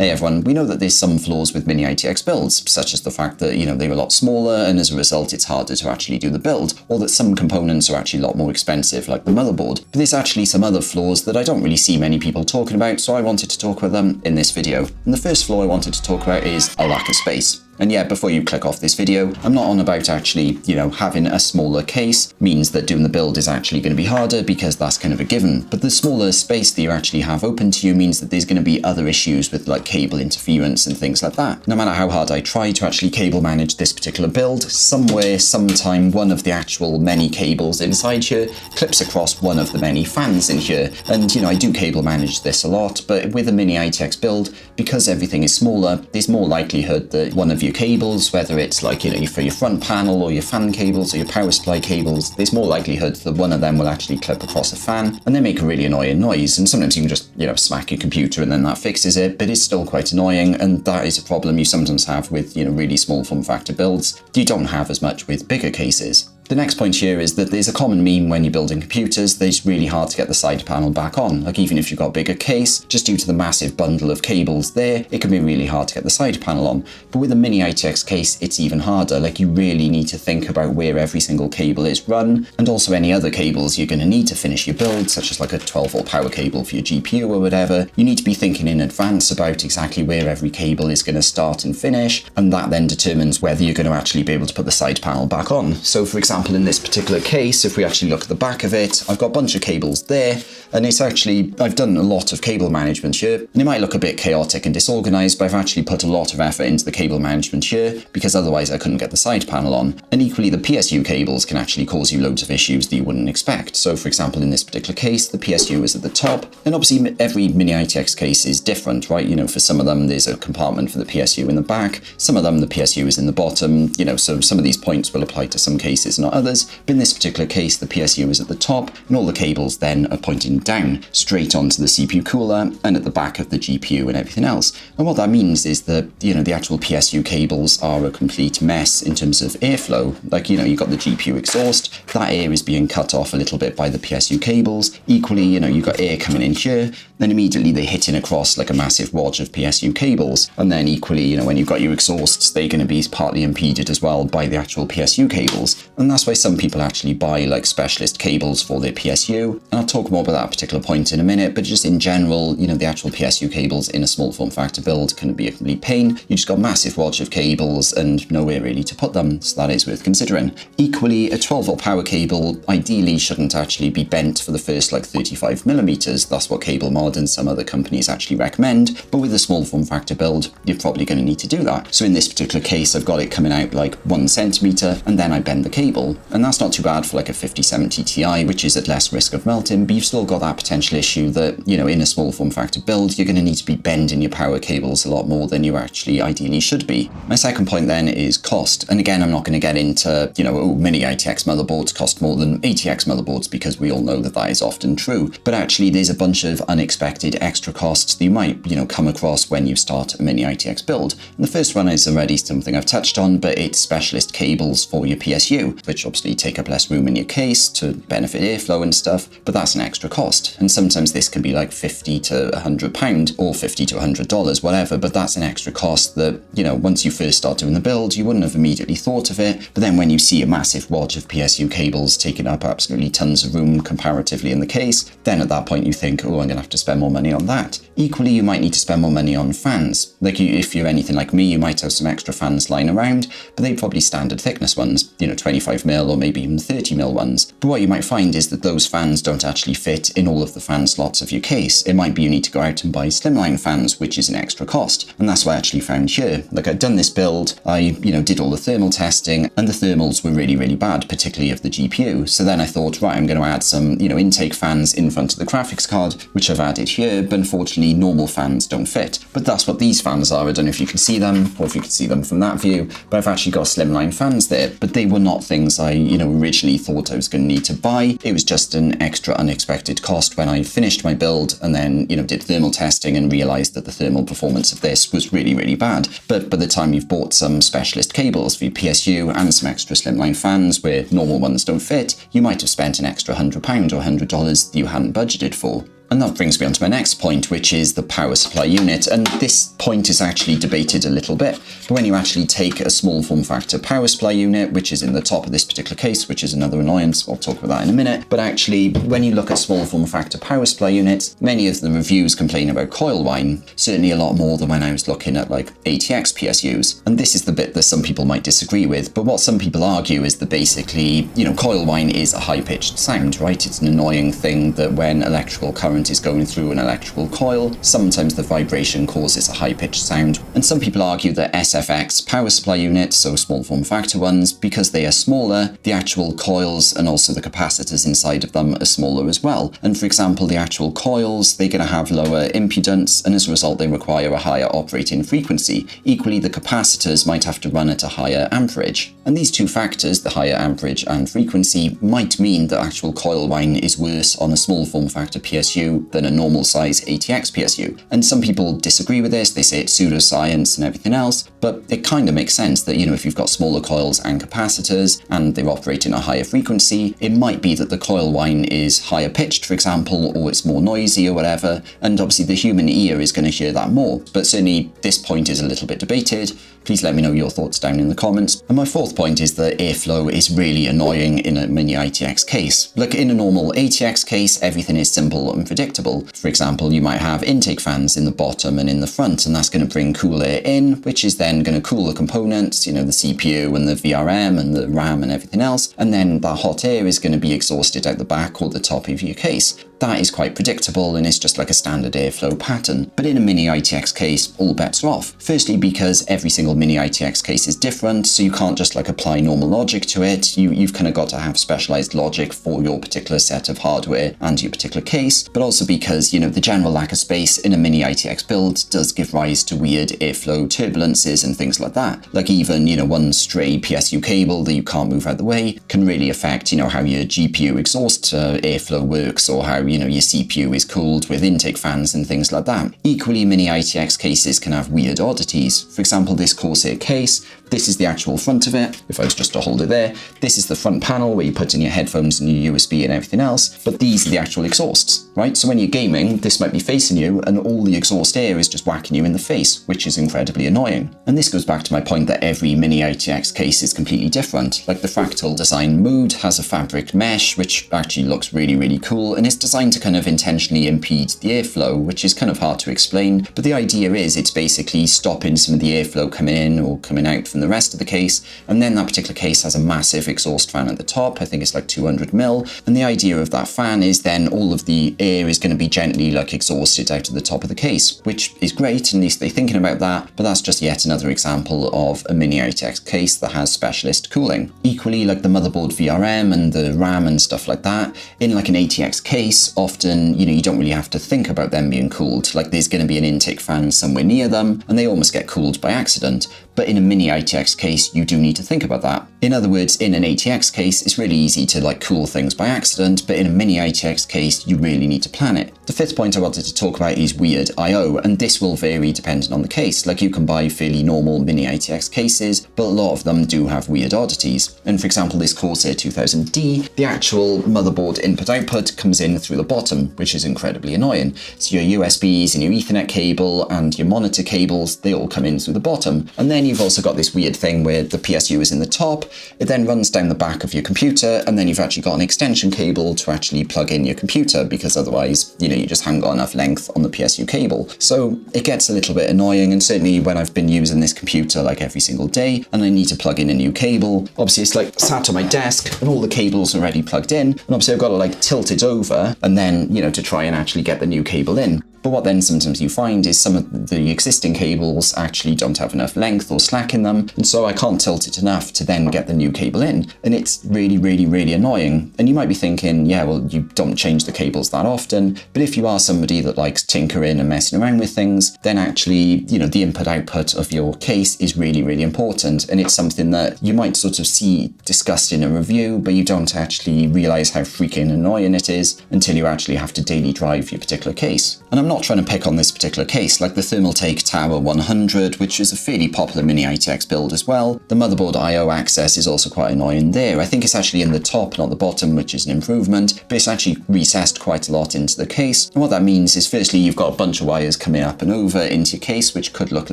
Hey everyone, we know that there's some flaws with Mini-ITX builds, such as the fact that, they're a lot smaller and as a result it's harder to actually do the build, or that some components are actually a lot more expensive, like the motherboard. But there's actually some other flaws that I don't really see many people talking about, so I wanted to talk about them in this video. And the first flaw I wanted to talk about is a lack of space. And yeah, before you click off this video, I'm not on about actually, having a smaller case means that doing the build is actually going to be harder, because that's kind of a given. But the smaller space that you actually have open to you means that there's going to be other issues with like cable interference and things like that. No matter how hard I try to actually cable manage this particular build, somewhere, sometime, one of the actual many cables inside here clips across one of the many fans in here. And I do cable manage this a lot, but with a Mini-ITX build, because everything is smaller, there's more likelihood that one of your cables, whether it's like, for your front panel or your fan cables or your power supply cables, there's more likelihood that one of them will actually clip across a fan and they make a really annoying noise. And sometimes you can just, smack your computer and then that fixes it, but it's still quite annoying. And that is a problem you sometimes have with, really small form factor builds. You don't have as much with bigger cases. The next point here is that there's a common meme when you're building computers that it's really hard to get the side panel back on. Like even if you've got a bigger case, just due to the massive bundle of cables there, it can be really hard to get the side panel on. But with a Mini-ITX case, it's even harder. Like you really need to think about where every single cable is run, and also any other cables you're going to need to finish your build, such as like a 12-volt power cable for your GPU or whatever. You need to be thinking in advance about exactly where every cable is going to start and finish, and that then determines whether you're going to actually be able to put the side panel back on. So for example, in this particular case, if we actually look at the back of it, I've got a bunch of cables there, and it's actually, I've done a lot of cable management here, and it might look a bit chaotic and disorganized, but I've actually put a lot of effort into the cable management here, because otherwise I couldn't get the side panel on. And equally, the PSU cables can actually cause you loads of issues that you wouldn't expect. So for example, in this particular case, the PSU is at the top, and obviously every Mini-ITX case is different, right? For some of them, there's a compartment for the PSU in the back, some of them the PSU is in the bottom, so some of these points will apply to some cases, not others. But in this particular case, the PSU is at the top, and all the cables then are pointing down, straight onto the CPU cooler, and at the back of the GPU and everything else. And what that means is that, the actual PSU cables are a complete mess in terms of airflow. Like, you've got the GPU exhaust, that air is being cut off a little bit by the PSU cables. Equally, you've got air coming in here, then immediately they're hitting across like a massive wodge of PSU cables. And then equally, when you've got your exhausts, they're going to be partly impeded as well by the actual PSU cables. And that's why some people actually buy like specialist cables for their PSU. And I'll talk more about that particular point in a minute, but just in general, the actual PSU cables in a small form factor build can be a complete pain. You just got a massive wodge of cables and nowhere really to put them, so that is worth considering. Equally, a 12-volt power cable ideally shouldn't actually be bent for the first like 35 millimeters. That's what Cable Mod and some other companies actually recommend, but with a small form factor build, you're probably going to need to do that. So in this particular case, I've got it coming out like 1 centimeter, and then I bend the cable, and that's not too bad for like a 5070 Ti, which is at less risk of melting, but you've still got that potential issue that, in a small form factor build, you're going to need to be bending your power cables a lot more than you actually ideally should be. My second point then is cost. And again, I'm not going to get into, Mini-ITX motherboards cost more than ATX motherboards, because we all know that that is often true. But actually, there's a bunch of unexpected extra costs that you might, come across when you start a Mini-ITX build. And the first one is already something I've touched on, but it's specialist cables for your PSU, which obviously take up less room in your case to benefit airflow and stuff, but that's an extra cost. And sometimes this can be like £50 to £100 or $50 to $100, whatever, but that's an extra cost that, once you first start doing the build, you wouldn't have immediately thought of it. But then when you see a massive wodge of PSU cables taking up absolutely tons of room comparatively in the case, then at that point you think, oh, I'm going to have to spend more money on that. Equally, you might need to spend more money on fans. Like if you're anything like me, you might have some extra fans lying around, but they're probably standard thickness ones, 25mm or maybe even 30mm ones. But what you might find is that those fans don't actually fit in all of the fan slots of your case. It might be you need to go out and buy slimline fans, which is an extra cost. And that's what I actually found here. Like I'd done this build, I, did all the thermal testing, and the thermals were really, really bad, particularly of the GPU. So then I thought, right, I'm going to add some, intake fans in front of the graphics card, which I've added here, but unfortunately normal fans don't fit. But that's what these fans are. I don't know if you can see them, or if you can see them from that view, but I've actually got slimline fans there, but they were not things I, originally thought I was going to need to buy. It was just an extra unexpected cost when I finished my build and then, did thermal testing and realized that the thermal performance of this was really, really bad. But by the time you've bought some specialist cables for your PSU and some extra slimline fans where normal ones don't fit, you might have spent an extra £100 or $100 that you hadn't budgeted for. And that brings me on to my next point, which is the power supply unit. And this point is actually debated a little bit. But when you actually take a small form factor power supply unit, which is in the top of this particular case, which is another annoyance, I'll talk about that in a minute. But actually, when you look at small form factor power supply units, many of the reviews complain about coil whine, certainly a lot more than when I was looking at like ATX PSUs. And this is the bit that some people might disagree with. But what some people argue is that basically, coil whine is a high-pitched sound, right? It's an annoying thing that when electrical current is going through an electrical coil, sometimes the vibration causes a high-pitched sound. And some people argue that SFX power supply units, so small form factor ones, because they are smaller, the actual coils and also the capacitors inside of them are smaller as well. And for example, the actual coils, they're going to have lower impedance, and as a result, they require a higher operating frequency. Equally, the capacitors might have to run at a higher amperage. And these two factors, the higher amperage and frequency, might mean that actual coil whine is worse on a small form factor PSU than a normal size ATX PSU. And some people disagree with this, they say it's pseudoscience and everything else, but it kind of makes sense that, if you've got smaller coils and capacitors and they're operating at a higher frequency, it might be that the coil whine is higher pitched, for example, or it's more noisy or whatever, and obviously the human ear is going to hear that more. But certainly this point is a little bit debated. Please let me know your thoughts down in the comments. And my fourth point is that airflow is really annoying in a Mini-ITX case. Like in a normal ATX case, everything is simple and predictable. For example, you might have intake fans in the bottom and in the front, and that's going to bring cool air in, which is then going to cool the components, the CPU and the VRM and the RAM and everything else. And then that hot air is going to be exhausted out the back or the top of your case. That is quite predictable and it's just like a standard airflow pattern. But in a Mini-ITX case, all bets are off. Firstly, because every single Mini-ITX case is different, so you can't just apply normal logic to it. You've kind of got to have specialized logic for your particular set of hardware and your particular case, but also because, the general lack of space in a Mini-ITX build does give rise to weird airflow turbulences and things like that. Like even, one stray PSU cable that you can't move out the way can really affect, how your GPU exhaust airflow works, or how your CPU is cooled with intake fans and things like that. Equally, Mini-ITX cases can have weird oddities. For example, this Corsair case, this is the actual front of it. If I was just to hold it there, this is the front panel where you put in your headphones and your USB and everything else, but these are the actual exhausts, right? So when you're gaming, this might be facing you and all the exhaust air is just whacking you in the face, which is incredibly annoying. And this goes back to my point that every Mini-ITX case is completely different. Like the Fractal Design Mood has a fabric mesh, which actually looks really, really cool, and it's designed to kind of intentionally impede the airflow, which is kind of hard to explain. But the idea is it's basically stopping some of the airflow coming in or coming out from the rest of the case. And then that particular case has a massive exhaust fan at the top. I think it's like 200 mil. And the idea of that fan is then all of the air is going to be gently exhausted out of the top of the case, which is great. At least they're thinking about that. But that's just yet another example of a Mini-ITX case that has specialist cooling. Equally, like the motherboard VRM and the RAM and stuff like that, in like an ATX case, often, you don't really have to think about them being cooled. Like there's going to be an intake fan somewhere near them and they almost get cooled by accident. But in a Mini-ITX case, you do need to think about that. In other words, in an ATX case, it's really easy to cool things by accident, but in a Mini-ITX case, you really need to plan it. The fifth point I wanted to talk about is weird I/O, and this will vary depending on the case. Like you can buy fairly normal Mini-ITX cases, but a lot of them do have weird oddities. And for example, this Corsair 2000D, the actual motherboard input-output comes in through the bottom, which is incredibly annoying. So your USBs and your Ethernet cable and your monitor cables, they all come in through the bottom. And then you've also got this weird thing where the PSU is in the top, it then runs down the back of your computer, and then you've actually got an extension cable to actually plug in your computer, because otherwise, you just haven't got enough length on the PSU cable. So it gets a little bit annoying, and certainly when I've been using this computer every single day, and I need to plug in a new cable, obviously it's sat on my desk, and all the cables are already plugged in, and obviously I've got to tilt it over, and then, to try and actually get the new cable in. But what then sometimes you find is some of the existing cables actually don't have enough length or slack in them, and so I can't tilt it enough to then get the new cable in. And it's really, really, really annoying. And you might be thinking, yeah, well, you don't change the cables that often, but if you are somebody that likes tinkering and messing around with things, then actually, the input-output of your case is really, really important. And it's something that you might sort of see discussed in a review, but you don't actually realize how freaking annoying it is until you actually have to daily drive your particular case. And I'm not trying to pick on this particular case, like the Thermaltake Tower 100, which is a fairly popular Mini-ITX build as well. The motherboard I/O access is also quite annoying there. I think it's actually in the top, not the bottom, which is an improvement, but it's actually recessed quite a lot into the case. And what that means is, firstly, you've got a bunch of wires coming up and over into your case, which could look a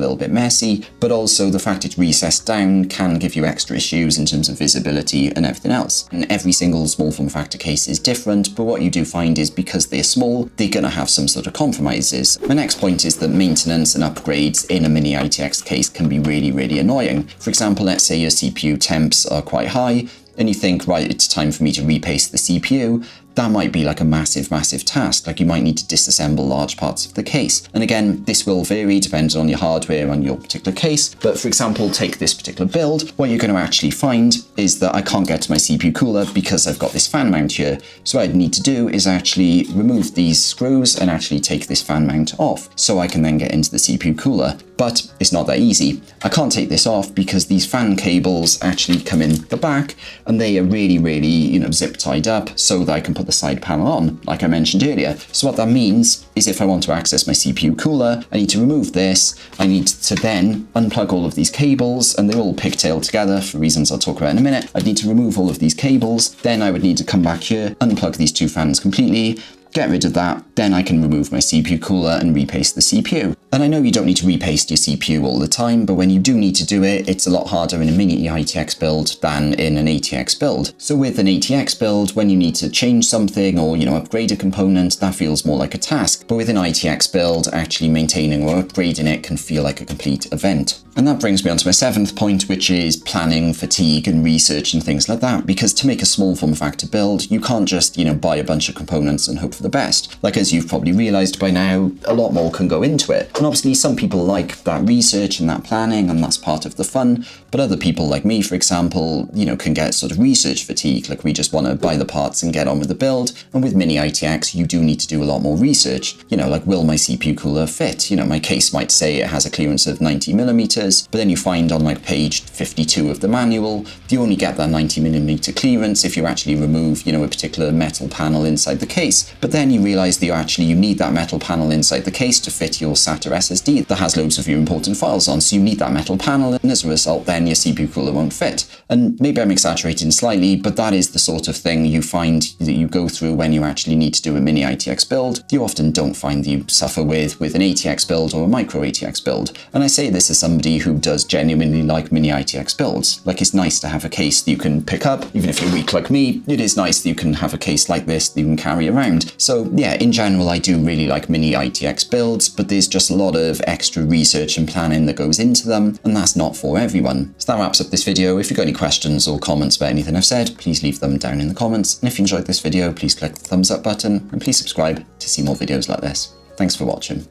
little bit messy, but also the fact it's recessed down can give you extra issues in terms of visibility and everything else. And every single small form factor case is different, but what you do find is because they're small, they're going to have some sort of compromises. My next point is that maintenance and upgrades in a Mini-ITX case can be really, really annoying. For example, let's say your CPU temps are quite high, and you think, right, it's time for me to repaste the CPU. That might be like a massive, massive task. Like you might need to disassemble large parts of the case. And again, this will vary depending on your hardware on your particular case. But for example, take this particular build. What you're going to actually find is that I can't get to my CPU cooler because I've got this fan mount here. So what I need to do is actually remove these screws and actually take this fan mount off so I can then get into the CPU cooler. But it's not that easy. I can't take this off because these fan cables actually come in the back and they are really, really, zip tied up so that I can put the side panel on, like I mentioned earlier. So what that means is if I want to access my CPU cooler, I need to remove this. I need to then unplug all of these cables, and they're all pigtailed together for reasons I'll talk about in a minute. I'd need to remove all of these cables. Then I would need to come back here, unplug these two fans completely, get rid of that, then I can remove my CPU cooler and repaste the CPU. And I know you don't need to repaste your CPU all the time, but when you do need to do it, it's a lot harder in a Mini-ITX build than in an ATX build. So with an ATX build, when you need to change something or, upgrade a component, that feels more like a task. But with an ITX build, actually maintaining or upgrading it can feel like a complete event. And that brings me on to my 7th point, which is planning, fatigue, and research and things like that. Because to make a small form factor build, you can't just, buy a bunch of components and hope for the best. Like, as you've probably realized by now, a lot more can go into it. And obviously some people like that research and that planning, and that's part of the fun. But other people like me, for example, can get sort of research fatigue. Like we just want to buy the parts and get on with the build. And with Mini-ITX, you do need to do a lot more research. Like, will my CPU cooler fit? My case might say it has a clearance of 90 millimeters, but then you find on like page 52 of the manual, you only get that 90 millimeter clearance if you actually remove, a particular metal panel inside the case. But then you realize that you need that metal panel inside the case to fit your SATA SSD that has loads of your important files on. So you need that metal panel, and as a result, then your CPU cooler won't fit. And maybe I'm exaggerating slightly, but that is the sort of thing you find that you go through when you actually need to do a Mini-ITX build. You often don't find that you suffer with an ATX build or a micro ATX build. And I say this as somebody who does genuinely like Mini-ITX builds. Like, it's nice to have a case that you can pick up. Even if you're weak like me, it is nice that you can have a case like this that you can carry around. So yeah, in general, I do really like Mini-ITX builds, but there's just a lot of extra research and planning that goes into them, and that's not for everyone. So that wraps up this video. If you've got any questions or comments about anything I've said, please leave them down in the comments. And if you enjoyed this video, please click the thumbs up button and please subscribe to see more videos like this. Thanks for watching.